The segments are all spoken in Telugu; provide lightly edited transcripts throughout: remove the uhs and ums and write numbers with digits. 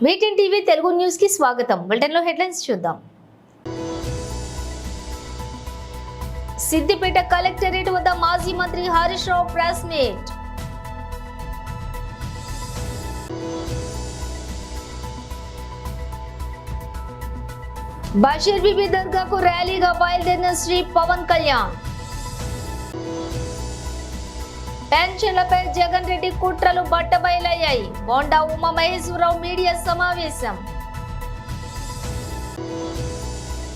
వీటిన్ టీవీ తెలుగు న్యూస్ కి స్వాగతం. బులెటిన్ లో హెడ్లైన్స్ చూద్దాం. సిద్దిపేట కలెక్టరేట్ వద్ద మాజీ మంత్రి Harish Rao press meet. Basheer BB దర్గాకు ర్యాలీగా బయలుదేరిన శ్రీ పవన్ కళ్యాణ్. పెన్షన్లపై జగన్ రెడ్డి కుట్రలు బట్టబయలయ్యాయి. బోండా ఉమామహేశ్వరరావు మీడియా సమావేశం.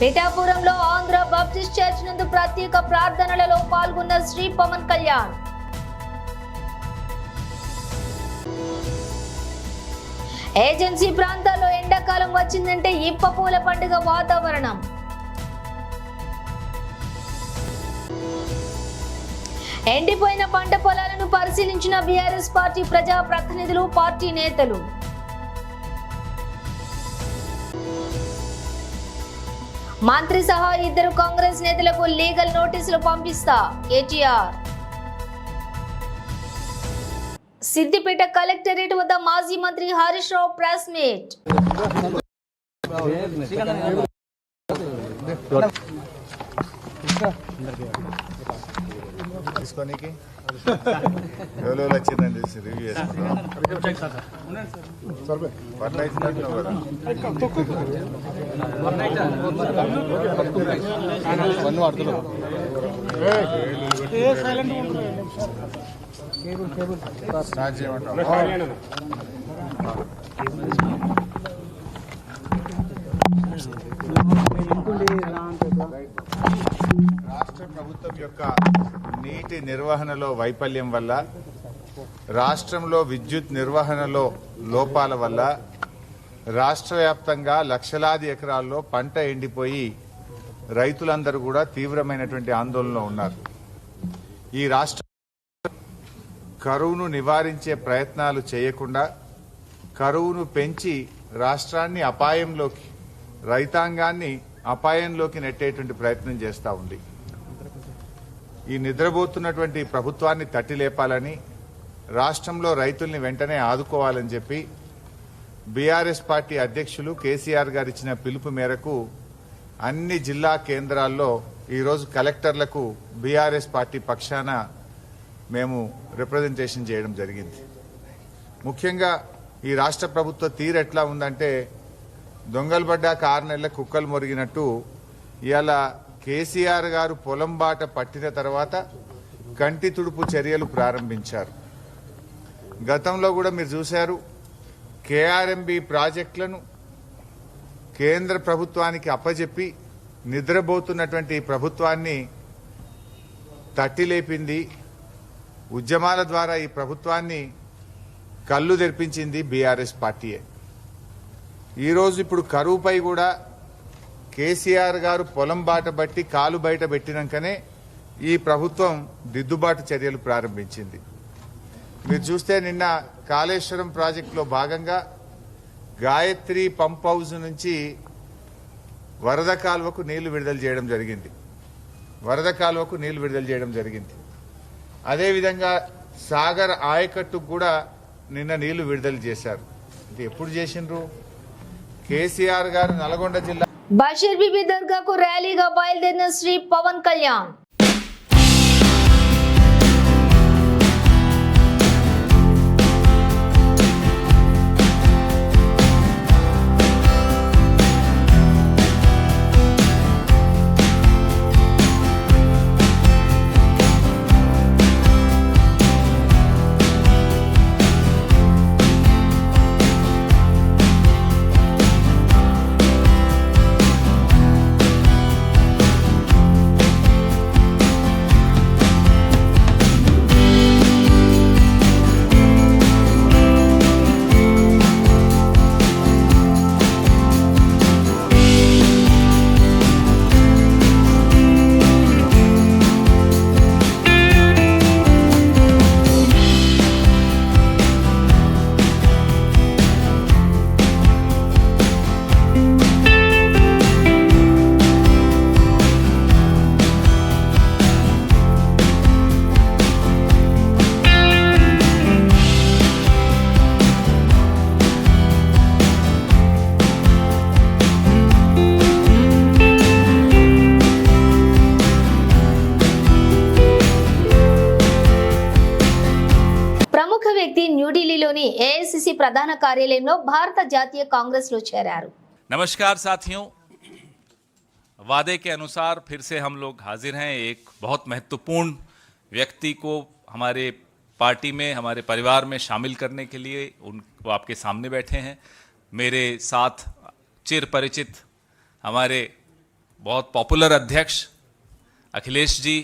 పిఠాపురంలో ఆంధ్ర బాప్టిస్ట్ చర్చ్ నందు ప్రత్యేక ప్రార్థనలలో పాల్గొన్న శ్రీ పవన్ కళ్యాణ్. ఏజెన్సీ ప్రాంతాల్లో ఎండాకాలం వచ్చిందంటే ఇప్ప పూల పండుగ వాతావరణం. ఎండిపోయిన పంట పొలాలను పరిశీలించిన బీఆర్ఎస్ పార్టీ ప్రజా ప్రతినిధులు, పార్టీ నేతలు. మంత్రి సహా 2 కాంగ్రెస్ నేతలకు లీగల్ నోటీసులు పంపిస్తా కేటీఆర్. సిద్దిపేట కలెక్టరేట్ వద్ద మాజీ మంత్రి హరీష్ రావు ప్రెస్ మీట్. తీసుకోనికి ఎవరో వచ్చిందండి రివ్యూ చేసుకుంటాం. స్టార్ట్ చేయమంటాం. రాష్ట్ర ప్రభుత్వం యొక్క నీటి నిర్వహణలో వైఫల్యం వల్ల, రాష్ట్రంలో విద్యుత్ నిర్వహణలో లోపాల వల్ల రాష్ట్ర వ్యాప్తంగా లక్షలాది ఎకరాల్లో పంట ఎండిపోయి రైతులందరూ కూడా తీవ్రమైనటువంటి ఆందోళనలో ఉన్నారు. ఈ రాష్ట్ర కరువును నివారించే ప్రయత్నాలు చేయకుండా కరువును పెంచి రాష్ట్రాన్ని అపాయంలోకి, రైతాంగాన్ని అపాయంలోకి నెట్టేటువంటి ప్రయత్నం చేస్తూ ఉంది. ఈ నిద్రపోతున్నటువంటి ప్రభుత్వాన్ని తట్టి లేపాలని, రాష్ట్రంలో రైతుల్ని వెంటనే ఆదుకోవాలని చెప్పి బీఆర్ఎస్ పార్టీ అధ్యక్షులు కేసీఆర్ గారు ఇచ్చిన పిలుపు మేరకు అన్ని జిల్లా కేంద్రాల్లో ఈరోజు కలెక్టర్లకు బీఆర్ఎస్ పార్టీ పక్షాన మేము రిప్రజెంటేషన్ చేయడం జరిగింది. ముఖ్యంగా ఈ రాష్ట్ర ప్రభుత్వ తీరు ఎట్లా ఉందంటే, దొంగలు పడ్డాక 6 నెలల కుక్కలు మొరిగినట్టు ఇవాళ కేసీఆర్ గారు పొలం బాట పట్టిన తర్వాత కంటి తుడుపు చర్యలు ప్రారంభించారు. గతంలో కూడా మీరు చూశారు, కేఆర్ఎంబీ ప్రాజెక్టులను కేంద్ర ప్రభుత్వానికి అప్పజెప్పి నిద్రపోతున్నటువంటి ప్రభుత్వాన్ని తట్టిలేపింది, ఉద్యమాల ద్వారా ఈ ప్రభుత్వాన్ని కళ్ళు తెరిపించింది బీఆర్ఎస్ పార్టీయే. ఈరోజు ఇప్పుడు కరువుపై కూడా కేసీఆర్ గారు పొలం బాట బట్టి కాలు బయట పెట్టినాకనే ఈ ప్రభుత్వం దిద్దుబాటు చర్యలు ప్రారంభించింది. మీరు చూస్తే నిన్న కాళేశ్వరం ప్రాజెక్టులో భాగంగా గాయత్రి పంప్ హౌస్ నుంచి వరద కాలువకు నీళ్లు విడుదల చేయడం జరిగింది. అదేవిధంగా సాగర్ ఆయకట్టుకు కూడా నిన్న నీళ్లు విడుదల చేశారు. ఇది ఎప్పుడు చేసిండ్రు? కేసీఆర్ గారు నల్గొండ జిల్లా బషీర్ బీబీ దర్గాకు ర్యాలీగా బయలుదేరిన శ్రీ పవన్ కళ్యాణ్. ఈబీసీ ప్రధాన కార్యాలయంలో భారత జాతీయ కాంగ్రెస్ లో చేరారు. नमस्कार साथियों, वादे के अनुसार फिर से हम लोग हाजिर हैं। एक बहुत महत्वपूर्ण व्यक्ति को हमारे पार्टी में, हमारे परिवार में शामिल करने के लिए उनको आपके सामने बैठे हैं। मेरे साथ चिर परिचित हमारे बहुत पॉपुलर अध्यक्ष अखिलेश जी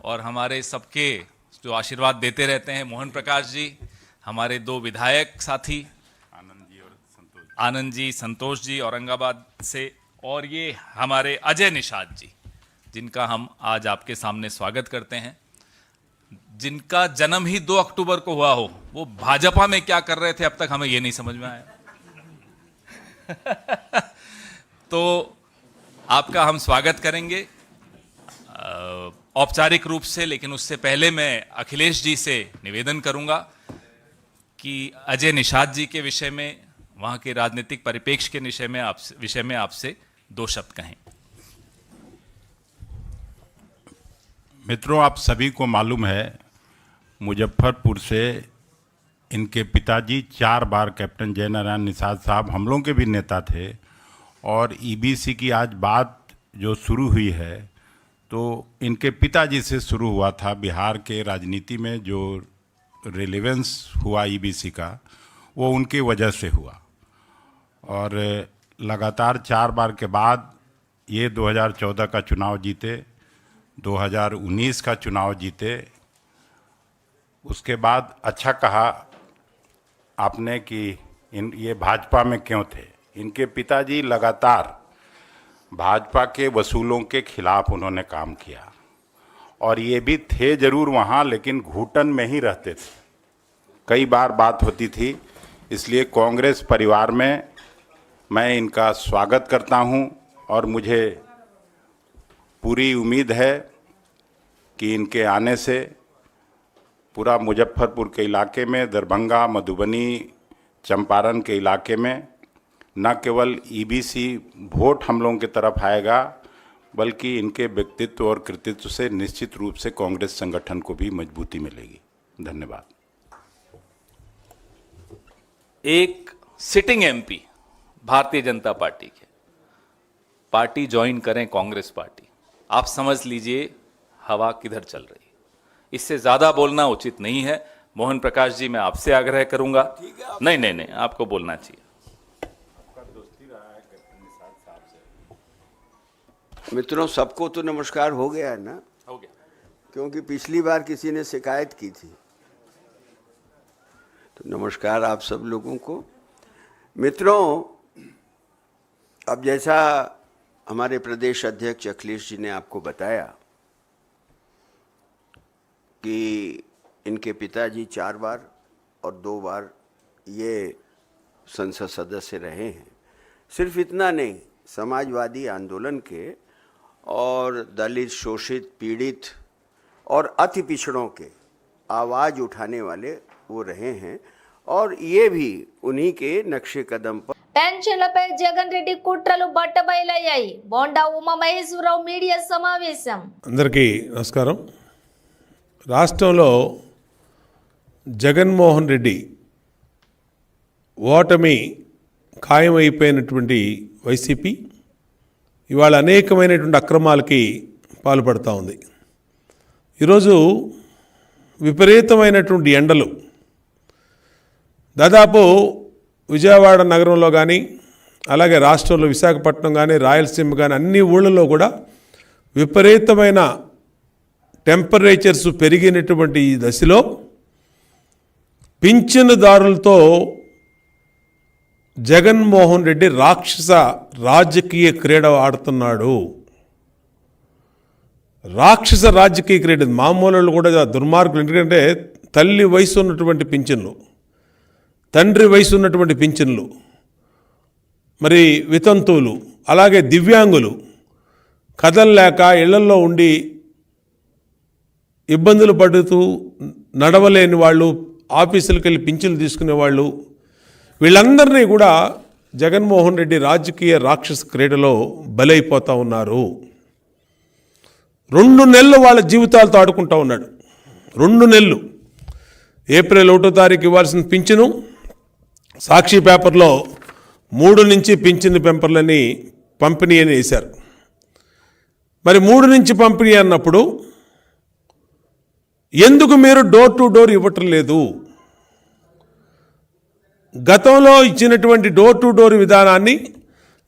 और हमारे सबके जो आशीर्वाद देते रहते हैं मोहन प्रकाश जी, हमारे दो विधायक साथी आनंद जी, संतोष जी औरंगाबाद से, और ये हमारे अजय निषाद जी, जिनका हम आज आपके सामने स्वागत करते हैं। जिनका जन्म ही 2 अक्टूबर को हुआ हो, वो भाजपा में क्या कर रहे थे अब तक हमें ये नहीं समझ में आया। तो आपका हम स्वागत करेंगे औपचारिक रूप से, लेकिन उससे पहले मैं अखिलेश जी से निवेदन करूंगा कि अजय निषाद जी के विषय में, वहाँ के राजनीतिक परिप्रेक्ष्य के विषय में आपसे 2 शब्द कहें। मित्रों, आप सभी को मालूम है मुजफ्फरपुर से इनके पिताजी 4 बार कैप्टन जयनारायण निषाद साहब हम लोगों के भी नेता थे, और ईबीसी की आज बात जो शुरू हुई है तो इनके पिताजी से शुरू हुआ था। बिहार के राजनीति में जो रिलेवेंस हुआ ईबीसी का, वो उनकी वजह से हुआ, और लगातार 4 बार के बाद ये 2014 का चुनाव जीते, 2019 का चुनाव जीते। उसके बाद अच्छा कहा आपने कि ये भाजपा में क्यों थे। इनके पिताजी लगातार भाजपा के वसूलों के खिलाफ उन्होंने काम किया, और ये भी थे जरूर वहाँ, लेकिन घुटन में ही रहते थे। कई बार बात होती थी, इसलिए कांग्रेस परिवार में मैं इनका स्वागत करता हूँ, और मुझे पूरी उम्मीद है कि इनके आने से पूरा मुजफ्फरपुर के इलाके में, दरभंगा, मधुबनी, चंपारण के इलाके में न केवल ईबीसी वोट हम लोगों की तरफ आएगा, बल्कि इनके व्यक्तित्व और कृतित्व से निश्चित रूप से कांग्रेस संगठन को भी मजबूती मिलेगी। धन्यवाद। एक sitting MP Bharatiya Janata party के पार्टी ज्वाइन करें कांग्रेस पार्टी, आप समझ लीजिए हवा किधर चल रही है। इससे ज्यादा बोलना उचित नहीं है। मोहन प्रकाश जी, मैं आपसे आग्रह करूंगा। नहीं, आपको बोलना चाहिए। मित्रों, सबको तो नमस्कार हो गया है ना? हो गया। क्योंकि पिछली बार किसी ने शिकायत की थी, तो नमस्कार आप सब लोगों को। मित्रों, अब जैसा हमारे प्रदेश अध्यक्ष अखिलेश जी ने आपको बताया कि इनके पिताजी 4 बार और 2 बार ये संसद सदस्य रहे हैं। सिर्फ इतना नहीं, समाजवादी आंदोलन के और दलित, शोषित, पीड़ित और अति पिछड़ों के आवाज़ उठाने वाले वो रहे हैं, और ये भी उन्हीं के नक्शे कदम पर। పెన్షన్లపై జగన్ రెడ్డి కుట్రలు బట్టబయలయ్యాయి. బోండా ఉమామహేశ్వరరావు మీడియా సమావేశం. అందరికీ నమస్కారం. రాష్ట్రంలో జగన్మోహన్ రెడ్డి ఓటమి ఖాయమైపోయినటువంటి వైసీపీ ఇవాళ అనేకమైనటువంటి అక్రమాలకి పాల్పడుతూ ఉంది. ఈరోజు విపరీతమైనటువంటి ఎండలు దాదాపు విజయవాడ నగరంలో కానీ, అలాగే రాష్ట్రంలో విశాఖపట్నం కానీ, రాయలసీమ కానీ అన్ని ఊళ్ళల్లో కూడా విపరీతమైన టెంపరేచర్స్ పెరిగినటువంటి ఈ దశలో పింఛనుదారులతో జగన్మోహన్ రెడ్డి రాక్షస రాజకీయ క్రీడ ఆడుతున్నాడు. రాక్షస రాజకీయ క్రీడ. మామూలు కూడా దుర్మార్గులు. ఎందుకంటే తల్లి వయసు ఉన్నటువంటి పింఛన్లు, తండ్రి వయసు ఉన్నటువంటి పింఛన్లు, మరి వితంతువులు, అలాగే దివ్యాంగులు, కదలలేక ఇళ్లల్లో ఉండి ఇబ్బందులు పడుతూ నడవలేని వాళ్ళు, ఆఫీసులకు వెళ్ళి పింఛన్లు తీసుకునే వాళ్ళు, వీళ్ళందరినీ కూడా జగన్మోహన్ రెడ్డి రాజకీయ రాక్షస క్రీడలో బలైపోతూ ఉన్నారు. 2 నెలలు వాళ్ళ జీవితాలతో ఆడుకుంటూ ఉన్నాడు. 2 నెలలు. ఏప్రిల్ 1వ తారీఖు ఇవ్వాల్సిన పింఛను సాక్షి పేపర్లో 3 నుంచి పింఛన్ పెంపర్లని పంపిణీ అని వేశారు. మరి 3 నుంచి పంపిణీ అన్నప్పుడు ఎందుకు మీరు డోర్ టు డోర్ ఇవ్వటం లేదు? గతంలో ఇచ్చినటువంటి డోర్ టు డోర్ విధానాన్ని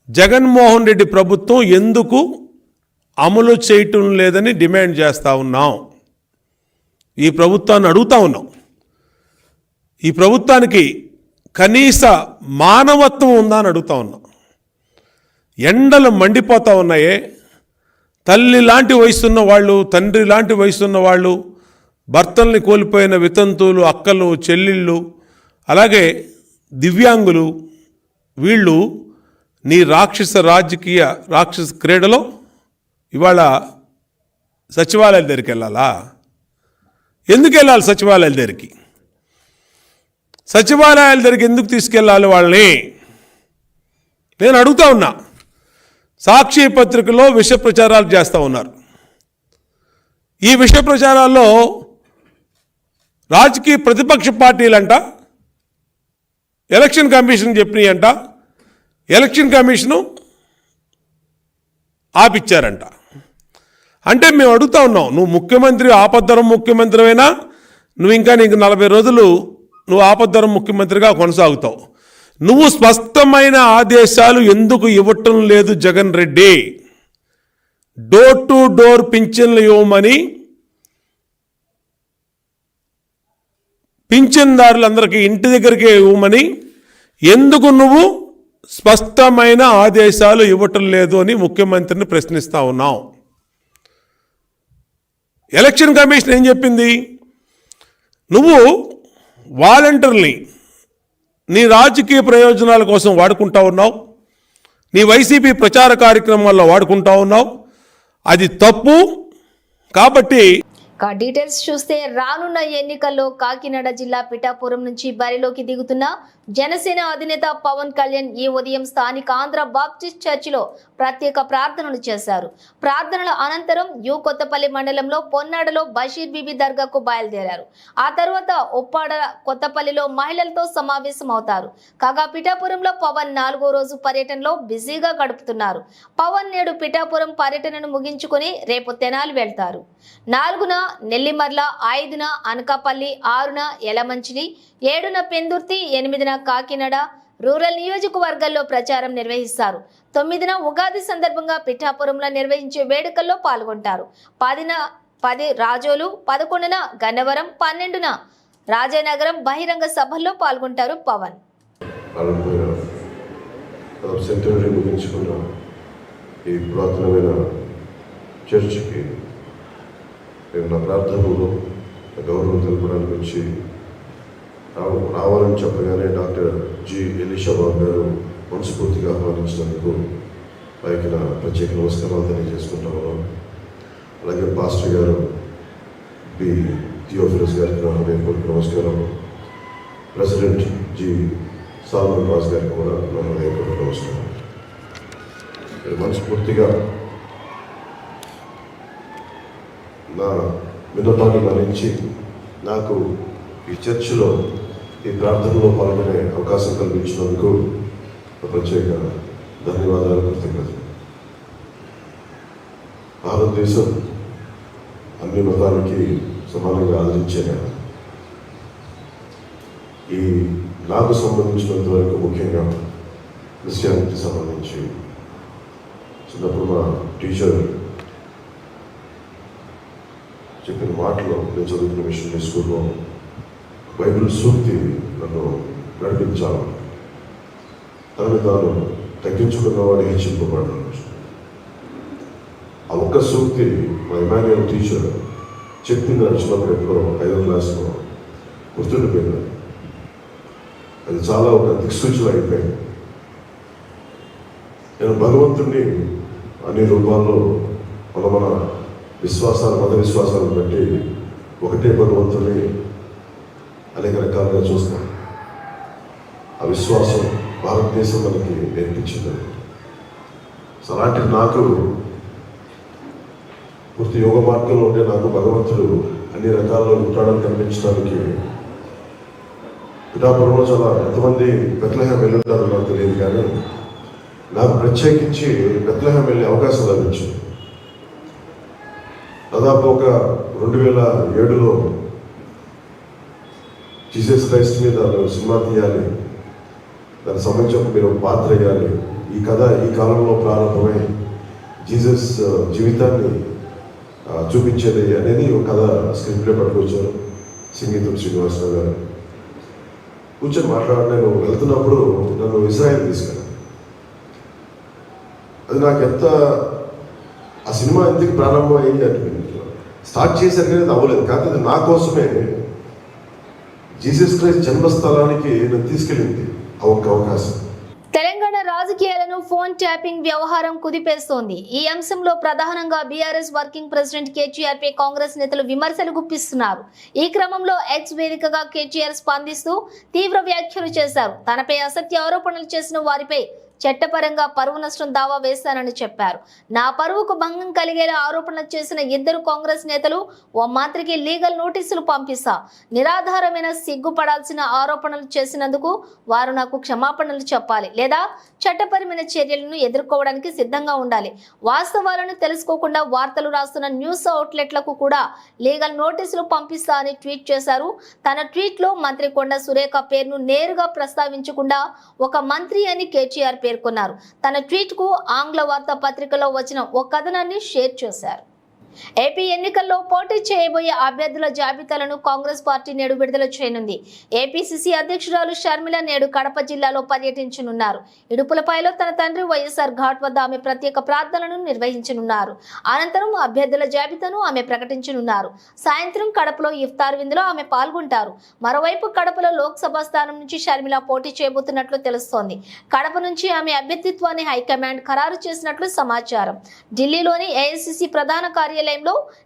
జగన్మోహన్ రెడ్డి ప్రభుత్వం ఎందుకు అమలు చేయటం లేదని డిమాండ్ చేస్తూ ఉన్నాం. ఈ ప్రభుత్వాన్ని అడుగుతూ ఉన్నాం. ఈ ప్రభుత్వానికి కనీస మానవత్వం ఉందా అని అడుగుతూ ఉన్నాం. ఎండలు మండిపోతూ ఉన్నాయే. తల్లి లాంటి వయసున్న వాళ్ళు, తండ్రి లాంటి వయసున్న వాళ్ళు, భర్తల్ని కోల్పోయిన వితంతువులు, అక్కలు, చెల్లెళ్ళు, అలాగే దివ్యాంగులు, వీళ్ళు నీ రాక్షస క్రీడలో ఇవాళ సచివాలయాల దగ్గరికి వెళ్ళాలా? ఎందుకు వెళ్ళాలి సచివాలయాల దగ్గరికి? సచివాలయాల దగ్గరికి ఎందుకు తీసుకెళ్ళాలి వాళ్ళని? నేను అడుగుతా ఉన్నా. సాక్షి పత్రికలో విష ప్రచారాలు చేస్తూ ఉన్నారు. ఈ విష ప్రచారాల్లో రాజకీయ ప్రతిపక్ష పార్టీలంట ఎలక్షన్ కమిషన్ చెప్పినాయంట, ఎలక్షన్ కమిషను ఆపిచ్చారంట. అంటే మేము అడుగుతా ఉన్నాం, నువ్వు ముఖ్యమంత్రి, ఆపద్ధరం ముఖ్యమంత్రివైనా నీకు 40 రోజులు నువ్వు ఆపద్ధరం ముఖ్యమంత్రిగా కొనసాగుతావు. నువ్వు స్పష్టమైన ఆదేశాలు ఎందుకు ఇవ్వటం లేదు Jagan Reddy? Door to door పింఛన్లు ఇవ్వమని పింఛన్దారులందరికీ ఇంటి దగ్గరికి ఇవ్వమని ఎందుకు నువ్వు స్పష్టమైన ఆదేశాలు ఇవ్వటం లేదు అని ముఖ్యమంత్రిని ప్రశ్నిస్తా ఉన్నాం. ఎలక్షన్ కమిషన్ ఏం చెప్పింది? నువ్వు వాలంటీర్ని నీ రాజకీయ ప్రయోజనాల కోసం వాడుకుంటా ఉన్నావు, నీ వైసీపీ ప్రచార కార్యక్రమాల్లో వాడుకుంటా ఉన్నావు. అది తప్పు. కాబట్టి డీటెయిల్స్ చూస్తే రానున్న ఎన్నికల్లో కాకినాడ జిల్లా పిఠాపురం నుంచి బరిలోకి దిగుతున్న జనసేన అధినేత పవన్ కళ్యాణ్ ఈ ఉదయం స్థానిక ఆంధ్ర బాప్టిస్ట్ చర్చిలో ప్రత్యేక ప్రార్థనలు చేశారు. ప్రార్థనల అనంతరం కొత్తపల్లి మండలంలో పొన్నాడలో బషీర్ బీబీ దర్గాకు బయలుదేరారు. ఆ తర్వాత ఉప్పాడ కొత్తపల్లిలో మహిళలతో సమావేశం అవుతారు. కాగా పిఠాపురంలో పవన్ 4వ రోజు పర్యటనలో బిజీగా గడుపుతున్నారు. పవన్ నేడు పిఠాపురం పర్యటనను ముగించుకొని రేపు తెనాలి వెళ్తారు. 4న నెల్లిమర్ల, 5న అనకాపల్లి, 6న యలమంచిలి, 7న పెందుర్తి, 8న కాకినాడ రూరల్ నియోజకవర్గాల్లో ప్రచారం నిర్వహిస్తారు. 9న ఉగాది సందర్భంగా పిఠాపురంలో నిర్వహించే వేడుకల్లో పాల్గొంటారు. 10 రాజోలు, 11న గన్నవరం, 12న రాజానగరం బహిరంగ సభల్లో పాల్గొంటారు పవన్. ఈ పురాతనమైన చర్చికి నేను నా ప్రార్థనలో గౌరవం తెలపడానికి వచ్చి రావాలని చెప్పగానే డాక్టర్ జి ఎలీషా బాబు గారు మనస్ఫూర్తిగా ఆహ్వానించినందుకు వారికి నా ప్రత్యేక నమస్కారాలు తెలియజేసుకుంటాను. అలాగే పాస్టర్ గారు బి థియోఫిలస్ గారికి నా హృదయపూర్వక నమస్కారం. ప్రెసిడెంట్ జి సాల్మన్ రాజ్ గారికి కూడా నా హృదయపూర్వక నమస్కారం. మనస్ఫూర్తిగా నా విన్నపాన్ని మన్నించి నాకు ఈ చర్చిలో ఈ ప్రార్థనలో పాల్గొనే అవకాశం కల్పించినందుకు ప్రత్యేక ధన్యవాదాలు, కృతజ్ఞతలు. భారతదేశం అన్ని మతాలకి సమానంగా ఆదరించే ఈ నాకు సంబంధించినంత వరకు ముఖ్యంగా క్రిస్టియానిటీకి సంబంధించి చిన్నప్పుడు మా టీచర్ చెప్పిన మాటలో నేను చదువుకున్న మిషనరీ స్కూల్లో బైబిల్ సూక్తి నన్ను నడిపించాలి. తనని తాను తగ్గించుకున్నవాడు హెచ్చింపబడ్డాడు. ఆ ఒక్క సూక్తి మా ఇమాన్యుయల్ టీచర్ చెప్పింది నడిచినప్పుడు ఎప్పుడో 5వ క్లాస్లో గుర్తుండిపోయింది. అది చాలా ఒక దిక్సూచన అయిపోయింది. నేను భగవంతుడిని అన్ని రూపాల్లో మన విశ్వాసాలు, మత విశ్వాసాలను బట్టి ఒకటే భగవంతుడిని అనేక రకాలుగా చూస్తాం. ఆ విశ్వాసం భారతదేశం మనకి నేర్పించింది. అలాంటి నాకు పూర్తి యోగ మార్గంలో ఉండే నాకు భగవంతుడు అన్ని రకాల్లో ఉంటాడని కనిపించడానికి పిఠాపురంలో చాలా ఎంతమంది బెత్లెహేం వెళ్ళుంటారో నాకు తెలియదు, కానీ నాకు ప్రత్యేకించి బెత్లెహేం వెళ్ళే అవకాశం లభించింది. దాదాపు ఒక 2007లో జీసస్ క్రైస్ట్ మీద మేము సినిమా తీయాలి, దానికి సంబంధించి మీరు పాత్ర వేయాలి. ఈ కథ ఈ కాలంలో ప్రారంభమై జీసస్ జీవితాన్ని చూపించేది అనేది ఒక కథ స్క్రిప్ట్లో పట్టుకొచ్చారు సంగీతం శ్రీనివాసరావు గారు. కూర్చొని నేను వెళ్తున్నప్పుడు నన్ను ఇజ్రాయెల్ తీసుకెళ్ళాను. అది నాకు ఎంత ఆ సినిమా ఎందుకు ప్రారంభం అయింది అంటే స్టార్ట్ చేశారు కానీ అది అవ్వలేదు. కాకపోతే అది నా కోసమే జీసస్ క్రైస్ట్ జన్మస్థలానికి నన్ను తీసుకెళ్ళింది ఆ ఒక్క అవకాశం. తెలంగాణ రాజకీయాలను ఫోన్ ట్యాపింగ్ వ్యవహారం కుదిపేస్తోంది. ఈ అంశంలో ప్రధానంగా బీఆర్ఎస్ వర్కింగ్ ప్రెసిడెంట్ కేటీఆర్ పై కాంగ్రెస్ నేతలు విమర్శలు గుప్పిస్తున్నారు. ఈ క్రమంలో ఎక్స్ వేదికగా కేటీఆర్ స్పందిస్తూ తీవ్ర వ్యాఖ్యలు చేశారు. తనపై అసత్య ఆరోపణలు చేసిన వారిపై చట్టపరంగా పరువు నష్టం దావా వేస్తానని చెప్పారు. నా పరువుకు భంగం కలిగేలా ఆరోపణలు చేసిన 2 కాంగ్రెస్ నేతలు ఓ మంత్రికి లీగల్ నోటీసులు పంపిస్తా. నిరాధారమైన సిగ్గుపడాల్సిన ఆరోపణలు చేసినందుకు వారు నాకు క్షమాపణలు చెప్పాలి, లేదా చట్టపరమైన చర్యలను ఎదుర్కోవడానికి సిద్ధంగా ఉండాలి. వాస్తవాలను తెలుసుకోకుండా వార్తలు రాస్తున్న న్యూస్ అవుట్లెట్లకు కూడా లీగల్ నోటీసులు పంపిస్తా అని ట్వీట్ చేశారు. తన ట్వీట్లో మంత్రి కొండ సురేఖ పేరును నేరుగా ప్రస్తావించకుండా ఒక మంత్రి అని కేటీఆర్ పేర్కొన్నారు. తన ట్వీట్ కు ఆంగ్ల వార్తా పత్రికలో వచ్చిన ఓ కథనాన్ని షేర్ చేశారు. ఏపీ ఎన్నికల్లో పోటీ చేయబోయే అభ్యర్థుల జాబితాలను కాంగ్రెస్ పార్టీ నేడు విడుదల చేయనుంది. ఏపీసీసీ అధ్యక్షురాలు షర్మిల నేడు కడప జిల్లాలో పర్యటించనున్నారు. ఇడుపులపాయలో తన తండ్రి వైఎస్ఆర్ ఘాట్ వద్ద ఆమె ప్రత్యేక ప్రార్థనలను నిర్వహించనున్నారు. అనంతరం అభ్యర్థుల జాబితాను ఆమె ప్రకటించనున్నారు. సాయంత్రం కడపలో ఇఫ్తార్ విందులో ఆమె పాల్గొంటారు. మరోవైపు కడపలో లోక్సభ స్థానం నుంచి షర్మిల పోటీ చేయబోతున్నట్లు తెలుస్తోంది. కడప నుంచి ఆమె అభ్యర్థిత్వాన్ని హైకమాండ్ ఖరారు చేసినట్లు సమాచారం. ఢిల్లీలోని ఏఐసీసీ ప్రధాన కార్యాలయంలో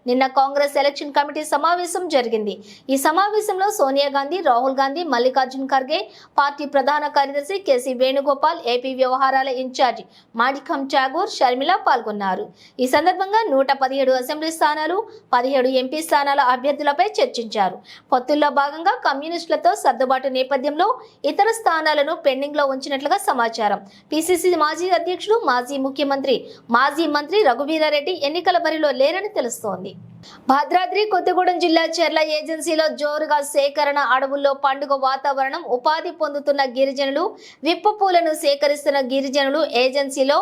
నిన్న కాంగ్రెస్ ఎలక్షన్ కమిటీ సమావేశం జరిగింది. ఈ సమావేశంలో సోనియా గాంధీ, రాహుల్ గాంధీ, మల్లికార్జున్ ఖర్గే, పార్టీ ప్రధాన కార్యదర్శి కేసీ వేణుగోపాల్, ఏపీ వ్యవహారాల ఇన్ఛార్జి మాణిక్యం ఠాగూర్, షర్మిల పాల్గొన్నారు. ఈ సందర్భంగా 117 అసెంబ్లీ స్థానాలు, 17 ఎంపీ స్థానాల అభ్యర్థులపై చర్చించారు. పొత్తుల్లో భాగంగా కమ్యూనిస్టులతో సర్దుబాటు నేపథ్యంలో ఇతర స్థానాలను పెండింగ్ లో ఉంచినట్లుగా సమాచారం. పిసిసి మాజీ అధ్యక్షుడు, మాజీ ముఖ్యమంత్రి, మాజీ మంత్రి రఘువీరారెడ్డి ఎన్నికల బరిలో లేరని తెలుస్తోంది. భద్రాద్రి కొత్తగూడెం జిల్లా చెర్ల ఏజెన్సీలో జోరుగా సేకరణ, అడవుల్లో పండుగ వాతావరణం. ఉపాధి పొందుతున్న గిరిజనులు, విప్ప పూలను సేకరిస్తున్న గిరిజనులు. ఏజెన్సీలో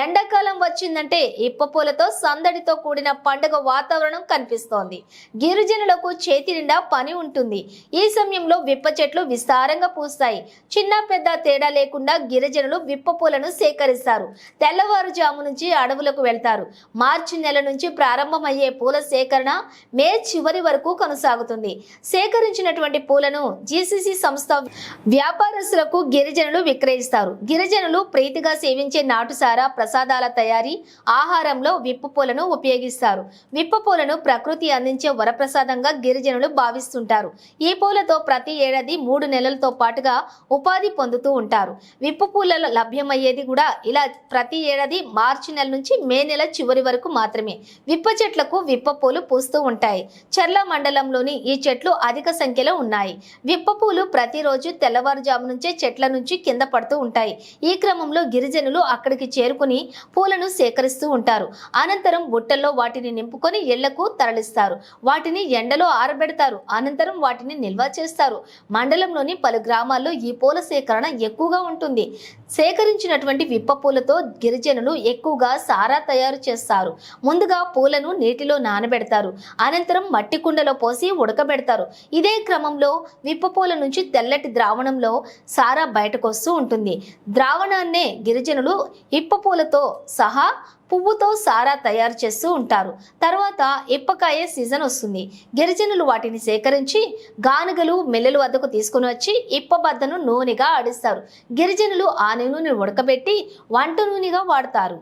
ఎండాకాలం వచ్చిందంటే ఇప్ప పూలతో సందడితో కూడిన పండుగ వాతావరణం కనిపిస్తోంది. గిరిజనులకు చేతి నిండా పని ఉంటుంది. ఈ సమయంలో విప్ప చెట్లు విస్తారంగా పూస్తాయి. చిన్న పెద్ద తేడా లేకుండా గిరిజనులు విప్ప పూలను సేకరిస్తారు. తెల్లవారుజాము నుంచి అడవులకు వెళ్తారు. మార్చి నెల నుంచి ప్రారంభమయ్యే పూల సేకరణ మే చివరి వరకు కొనసాగుతుంది. సేకరించినటువంటి పూలను జీసీసీ సంస్థ వ్యాపారస్తులకు గిరిజనులు విక్రయిస్తారు. గిరిజనులు ప్రీతిగా సేవించే నాటుసారా, ప్రసాదాల తయారీ, ఆహారంలో విప్ప పూలను ఉపయోగిస్తారు. విప్ప పూలను ప్రకృతి అందించే వరప్రసాదంగా గిరిజనులు భావిస్తుంటారు. ఈ పూలతో ప్రతి ఏడాది 3 నెలలతో పాటుగా ఉపాధి పొందుతూ ఉంటారు. విప్ప పూలలో లభ్యమయ్యేది కూడా ఇలా ప్రతి ఏడాది మార్చి నెల నుంచి మే నెల చివరి వరకు మాత్రమే. విప్ప చెట్లకు విప్ప పూలు పూస్తూ ఉంటాయి. చర్ల మండలంలోని ఈ చెట్లు అధిక సంఖ్యలో ఉన్నాయి. విప్ప పూలు ప్రతిరోజు తెల్లవారుజాము నుంచే చెట్ల నుంచి కింద పడుతూ ఉంటాయి. ఈ క్రమంలో గిరిజనులు అక్కడికి చేరుకుని పూలను సేకరిస్తూ ఉంటారు. అనంతరం బుట్టల్లో వాటిని నింపుకొని ఇళ్లకు తరలిస్తారు. వాటిని ఎండలో ఆరబెడతారు. అనంతరం వాటిని నిల్వ చేస్తారు. మండలంలోని పలు గ్రామాల్లో ఈ పూల సేకరణ ఎక్కువగా ఉంటుంది. సేకరించినటువంటి విప్ప పూలతో గిరిజనులు ఎక్కువగా సారా తయారు చేస్తారు. ముందుగా పూలను నీటిలో నానబెడతారు. అనంతరం మట్టి కుండలో పోసి ఉడకబెడతారు. ఇదే క్రమంలో విప్ప పూల నుంచి తెల్లటి ద్రావణంలో సారా బయటకు వస్తూ ఉంటుంది. ద్రావణాన్నే గిరిజనులు ఇప్ప పూలతో సహా పువ్వుతో సారా తయారు చేస్తూ ఉంటారు. తర్వాత ఇప్పకాయ సీజన్ వస్తుంది. గిరిజనులు వాటిని సేకరించి గానుగలు, మిల్లెల వద్దకు తీసుకుని వచ్చి ఇప్ప బద్దను నూనెగా ఆడిస్తారు. గిరిజనులు ఆ నూనెను ఉడకబెట్టి వంట నూనెగా వాడతారు.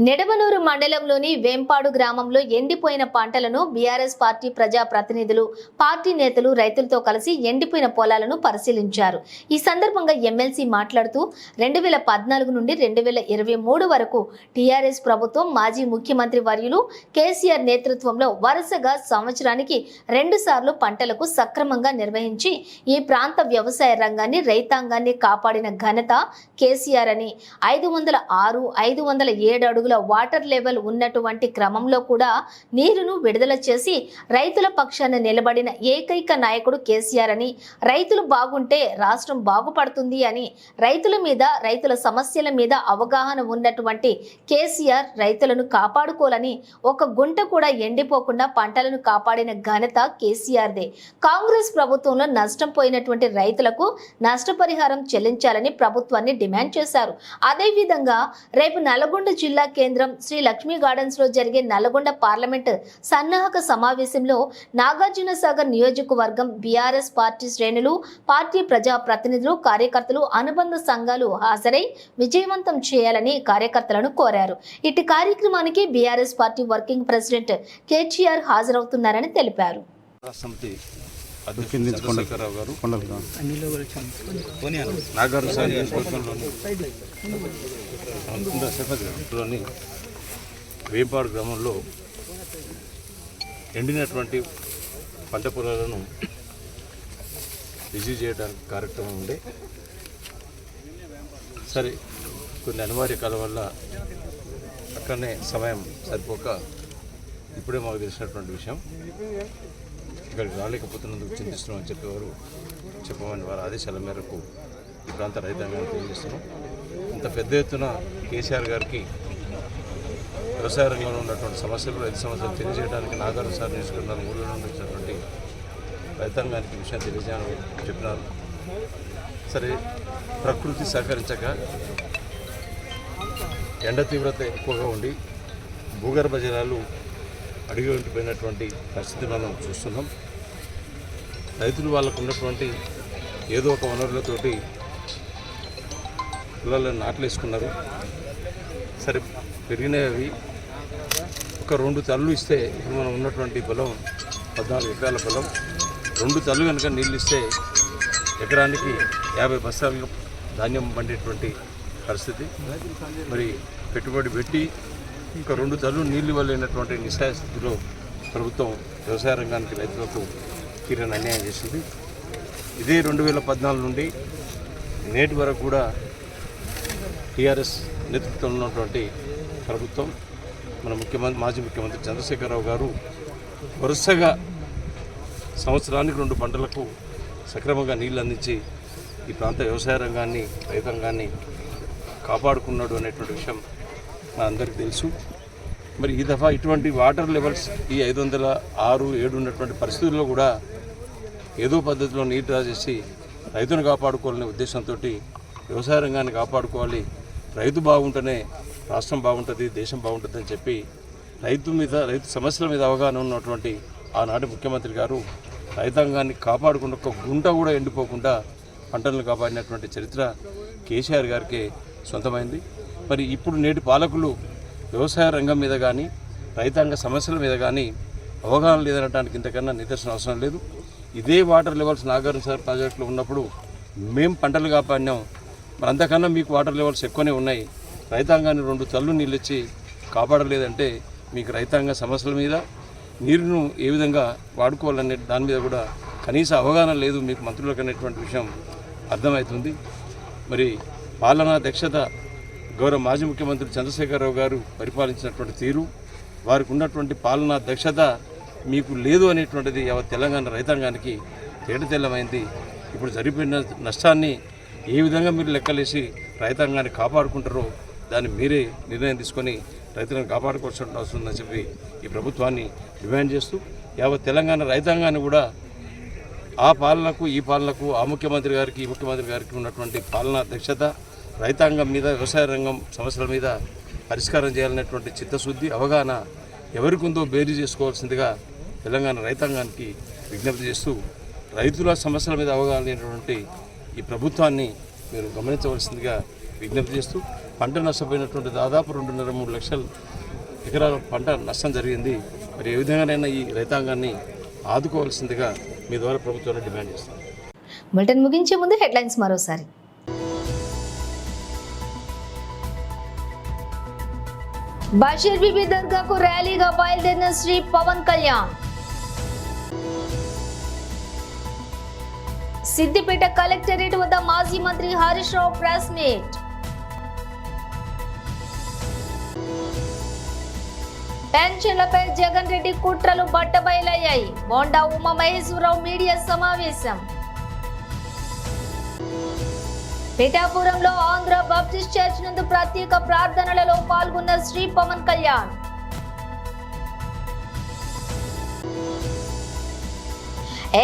నిడమనూరు మండలంలోని వేంపాడు గ్రామంలో ఎండిపోయిన పంటలను బీఆర్ఎస్ పార్టీ ప్రజా ప్రతినిధులు, పార్టీ నేతలు రైతులతో కలిసి ఎండిపోయిన పొలాలను పరిశీలించారు. ఈ సందర్భంగా ఎమ్మెల్సీ మాట్లాడుతూ 2014 నుండి 2023 వరకు టీఆర్ఎస్ ప్రభుత్వం మాజీ ముఖ్యమంత్రి వర్యులు కేసీఆర్ నేతృత్వంలో వరుసగా సంవత్సరానికి 2 సార్లు పంటలకు సక్రమంగా నిర్వహించి ఈ ప్రాంత వ్యవసాయ రంగాన్ని, రైతాంగాన్ని కాపాడిన ఘనత కేసీఆర్ అని, 506, 507 అడుగుల వాటర్ లెవెల్ ఉన్నటువంటి క్రమంలో కూడా నీరును విడుదల చేసి రైతుల పక్షాన నిలబడిన ఏకైక నాయకుడు కేసీఆర్ అని, రైతులు బాగుంటే రాష్ట్రం బాగుపడుతుంది అని, రైతుల మీద, రైతుల సమస్యల మీద అవగాహన ఉన్నటువంటి కేసీఆర్ రైతులను కాపాడుకోవాలని, ఒక గుంట కూడా ఎండిపోకుండా పంటలను కాపాడిన ఘనత కేసీఆర్దే. కాంగ్రెస్ ప్రభుత్వంలో నష్టం పోయినటువంటి రైతులకు నష్టపరిహారం చెల్లించాలని ప్రభుత్వాన్ని డిమాండ్ చేశారు. అదేవిధంగా రేపు నల్గొండ జిల్లా కేంద్రం శ్రీ లక్ష్మీ గార్డెన్స్ లో జరిగే నల్గొండ పార్లమెంట్ సన్నాహక సమావేశంలో నాగార్జున సాగర్ నియోజకవర్గం బీఆర్ఎస్ పార్టీ శ్రేణులు, పార్టీ ప్రజా ప్రతినిధులు, కార్యకర్తలు, అనుబంధ సంఘాలు హాజరై విజయవంతం చేయాలని కార్యకర్తలను కోరారు. ఇటు కార్యక్రమానికి BRS party working president KTR హాజరవుతున్నారని తెలిపారు. చంద్రశేఖరరావు గారు నాగార్జున సాగర్ నియోజకవర్గంలోని వేంపాడు గ్రామంలో ఎండినటువంటి పంట పొలాలను రిసీవ్ చేయడానికి కార్యక్రమం ఉండే. సరే, కొన్ని అనివార్య కాలం వల్ల అక్కడనే సమయం సరిపోక ఇప్పుడే మాకు తెలిసినటువంటి విషయం. ఇక్కడికి రాలేకపోతున్నందుకు చింతిస్తున్నామని చెప్పమని వారి ఆదేశాల మేరకు ఈ ప్రాంత రైతాంగాన్ని తెలియజేస్తున్నాం. ఇంత పెద్ద ఎత్తున కేసీఆర్ గారికి వ్యవసాయ రంగంలో ఉన్నటువంటి సమస్యలు, రైతు సమస్యలు తెలియజేయడానికి నాగార్జున సాగర్ నియోజకవర్గం ఊళ్ళో వచ్చినటువంటి రైతాంగానికి విషయం తెలియజేయాలని చెప్పినారు. సరే, ప్రకృతి సహకరించక ఎండ తీవ్రత ఎక్కువగా ఉండి భూగర్భ జలాలు అడిగి ఉండిపోయినటువంటి పరిస్థితి మనం చూస్తున్నాం. రైతులు వాళ్ళకు ఉన్నటువంటి ఏదో ఒక వనరులతోటి పొలాలను నాట్లేసుకున్నారు. సరే, పెరిగినవి ఒక 2 తల్లు ఇస్తే, ఇప్పుడు మనం ఉన్నటువంటి పొలం 14 ఎకరాల పొలం, 2 తల్లు కనుక నీళ్ళు ఇస్తే ఎకరానికి 50 బస్తాలు ధాన్యం పండేటువంటి పరిస్థితి. మరి పెట్టుబడి పెట్టి ఇంకా 2 తల్లు నీళ్ళు ఇవ్వలేనటువంటి నిస్సాయ స్థితిలో ప్రభుత్వం వ్యవసాయ రంగానికి, రైతులకు తీరని అన్యాయం చేసింది. ఇదే 2014 నుండి నేటి వరకు కూడా టీఆర్ఎస్ నేతృత్వంలో ఉన్నటువంటి ప్రభుత్వం, మన మాజీ ముఖ్యమంత్రి చంద్రశేఖరరావు గారు వరుసగా సంవత్సరానికి 2 పంటలకు సక్రమంగా నీళ్ళు అందించి ఈ ప్రాంత వ్యవసాయ రంగాన్ని, రైతాంగాన్ని కాపాడుకున్నాడు అనేటువంటి విషయం మా అందరికీ తెలుసు. మరి ఈ దఫా ఇటువంటి వాటర్ లెవెల్స్ ఈ 506, 7 ఉన్నటువంటి పరిస్థితుల్లో కూడా ఏదో పద్ధతిలో నీరు డ్రా చేసి రైతును కాపాడుకోవాలనే ఉద్దేశంతో వ్యవసాయ రంగాన్ని కాపాడుకోవాలి, రైతు బాగుంటేనే రాష్ట్రం బాగుంటుంది, దేశం బాగుంటుంది అని చెప్పి రైతు సమస్యల మీద అవగాహన ఉన్నటువంటి ఆనాటి ముఖ్యమంత్రి గారు రైతాంగాన్ని కాపాడుకున్న ఒక గుంట కూడా ఎండిపోకుండా పంటలను కాపాడినటువంటి చరిత్ర కేసీఆర్ గారికి సొంతమైంది. మరి ఇప్పుడు నేటి పాలకులు వ్యవసాయ రంగం మీద కానీ, రైతాంగ సమస్యల మీద కానీ అవగాహన లేదనడానికి ఇంతకన్నా నిదర్శనం అవసరం లేదు. ఇదే వాటర్ లెవెల్స్ నాగార్జున సాగర్ ప్రాజెక్టులో ఉన్నప్పుడు మేము పంటలు కాపాడినాం. మరి అంతకన్నా మీకు వాటర్ లెవెల్స్ ఎక్కువనే ఉన్నాయి. రైతాంగాన్ని 2 తల్లు నీళ్ళు ఇచ్చి కాపాడలేదంటే మీకు రైతాంగ సమస్యల మీద, నీరును ఏ విధంగా వాడుకోవాలనే దాని మీద కూడా కనీస అవగాహన లేదు మీకు మంత్రులకు అనేటువంటి విషయం అర్థమవుతుంది. మరి పాలనా దక్షత గౌరవ మాజీ ముఖ్యమంత్రి చంద్రశేఖరరావు గారు పరిపాలించినటువంటి తీరు, వారికి ఉన్నటువంటి పాలనా దక్షత మీకు లేదు అనేటువంటిది యావత్ తెలంగాణ రైతాంగానికి తేటతెల్లమైంది. ఇప్పుడు జరిగిపోయిన నష్టాన్ని ఏ విధంగా మీరు లెక్కలేసి రైతాంగాన్ని కాపాడుకుంటారో దాన్ని మీరే నిర్ణయం తీసుకొని రైతులను కాపాడుకోవాల్సిన అవసరం ఉందని చెప్పి ఈ ప్రభుత్వాన్ని డిమాండ్ చేస్తూ యావత్ తెలంగాణ రైతాంగాన్ని కూడా ఆ పాలనకు, ఈ పాలనకు, ఆ ముఖ్యమంత్రి గారికి, ఈ ముఖ్యమంత్రి గారికి ఉన్నటువంటి పాలనా దక్షత, రైతాంగం మీద, వ్యవసాయ రంగం సమస్యల మీద పరిష్కారం చేయాలనేటువంటి చిత్తశుద్ధి, అవగాహన ఎవరికి ఉందో బేరీ చేసుకోవాల్సిందిగా తెలంగాణ రైతాంగానికి విజ్ఞప్తి చేస్తూ, రైతుల సమస్యల మీద అవగాహన లేనటువంటి ఈ ప్రభుత్వాన్ని మీరు గమనించవలసిందిగా విజ్ఞప్తి చేస్తూ పంట నష్టపోయినటువంటి దాదాపు 2.5-3 లక్షల ఎకరాల పంట నష్టం జరిగింది. మరి ఏ విధంగానైనా ఈ రైతాంగాన్ని ఆదుకోవాల్సిందిగా మీ ద్వారా ప్రభుత్వాన్ని డిమాండ్ చేస్తాం. బులెటిన్ ముగించే ముందు హెడ్లైన్స్ మరోసారి. బషీర్ బీబీ దర్గాకు ర్యాలీగా బయలుదేరిన శ్రీ పవన్ కళ్యాణ్. సిద్దిపేట కలెక్టరేట్ వద్ద మాజీ మంత్రి హరీష్ రావు ప్రెస్ మీట్. పెన్షన్లపై జగన్ రెడ్డి కుట్రలు బట్టబయలయ్యాయి. బోండా ఉమా మహేశ్వరరావు మీడియా సమావేశం. పిఠాపురంలో ఆంధ్ర బాప్టిస్ట్ చర్చ్ నందు ప్రత్యేక ప్రార్థనలలో పాల్గొన్న శ్రీ పవన్ కళ్యాణ్.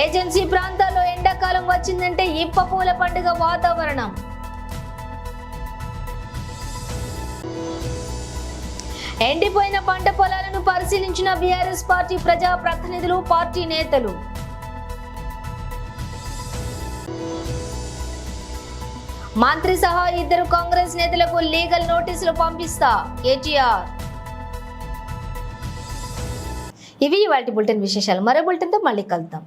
ఏజెన్సీ ప్రాంతాల్లో ఎండాకాలం వచ్చిందంటే ఇప్ప పూల పండుగ వాతావరణం. ఎండిపోయిన పంట పొలాలను పరిశీలించిన బీఆర్ఎస్ పార్టీ ప్రజా ప్రతినిధులు, పార్టీ నేతలు. మంత్రి సహా 2 కాంగ్రెస్ నేతలకు లీగల్ నోటీసులు పంపిస్తా కేటీఆర్. ఇవి ఇవాల్టి బులెటిన్ విశేషాలు. మరో బులెటిన్తో మళ్ళీ కలుద్దాం.